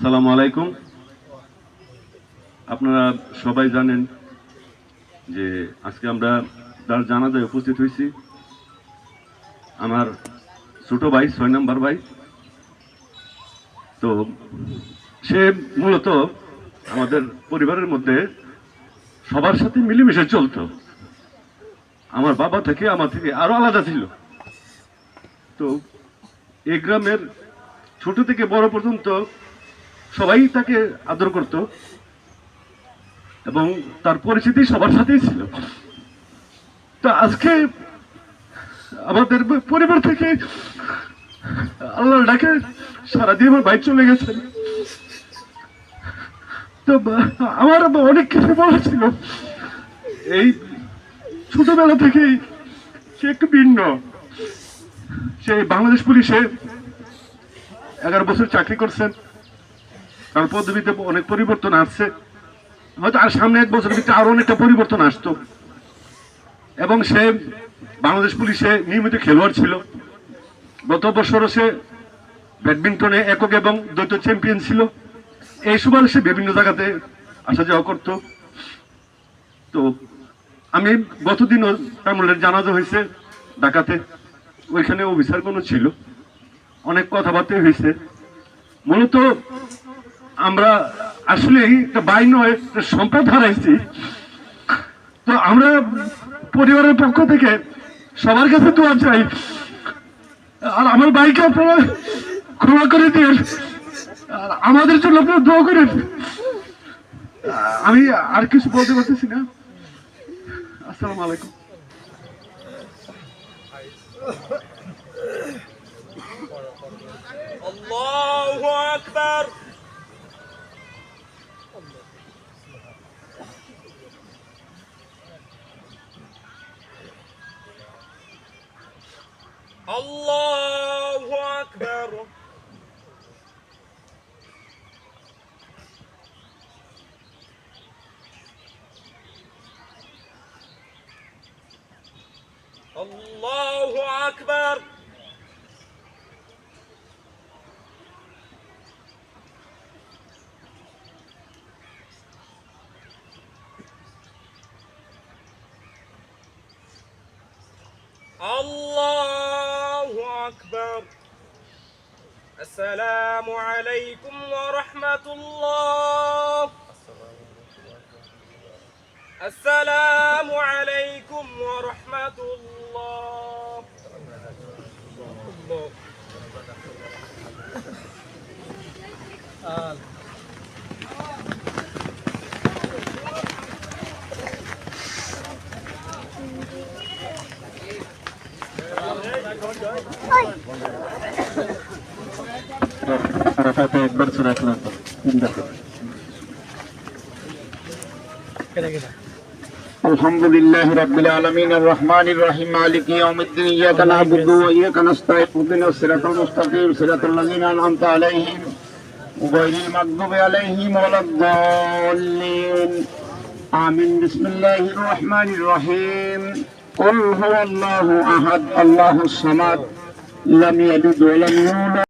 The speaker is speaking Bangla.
আসসালামু আলাইকুম। আপনারা সবাই জানেন যে আজকে আমরা তার জানাজায় উপস্থিত হয়েছি। আমার ছোট ভাই, 6 নম্বর ভাই। তো সে মূলত আমাদের পরিবারের মধ্যে সবার সাথে মিলেমিশে চলতো। আমার বাবা থেকে আমার থেকে আরো আলাদা ছিল। তো এই গ্রামের ছোট থেকে বড় পর্যন্ত সবাই তাকে আদর করত এবং তার পরিচিতি সবার সাথেই ছিল। তো আজকে আমাদের পরিবার থেকে আল্লাহর ডাকে সারা দিয়ে আমার ভাই চলে গেছেন। তো আমার অনেক কিছু বলা ছিল। এই ছোটবেলা থেকেই সে একটু ভিন্ন। সে বাংলাদেশ পুলিশে 11 বছর চাকরি করছেন। কারণ পদবিতে অনেক পরিবর্তন আসছে, হয়তো আর সামনে 1 বছর ভিতরে আরো অনেকটা পরিবর্তন আসতো। এবং সে বাংলাদেশ পুলিশে নিয়মিত খেলোয়াড় ছিল। গত বছরও সে ব্যাডমিন্টনে একক এবং দ্বৈত চ্যাম্পিয়ন ছিল। এই সময় সে বিভিন্ন জায়গাতে আসা যাওয়া করত। তো আমি গতদিনও তামিলের জানাজা হয়েছে ঢাকাতে, ওইখানে অফিসারগুলো ছিল, অনেক কথাবার্তা হয়েছে। মূলত আমরা আসলে একটা ভাই নয়, একটা সম্পদ হারাইছি। তো আমরা পরিবারের পক্ষ থেকে সবার কাছে দোয়া চাই, আর আমার ভাইকে আপনারা ক্ষমা করে দিয়ে আমাদের জন্য আপনারা দোয়া করেন। আমি আর কিছু বলতে পারতেছি না। আসসালামু আলাইকুম। আল্লাহু আকবার। আল্লাহু আকবার। আল্লাহু আকবার। আল্লাহু আকবার। আসসালামু আলাইকুম ওয়া রাহমাতুল্লাহ। আসসালামু আলাইকুম ওয়া রাহমাতুল্লাহ। الحمدلله رب العالمين الرحمن الرحيم مالك يوم الدين إياك نعبد وإياك نستعين اهدنا الصراط المستقيم صراط الذين أنعمت عليهم غير المغضوب عليهم ولا الضالين آمين. بسم الله الرحمن الرحيم. قل هو الله أحد الله الصمد لم يلد ولم يولد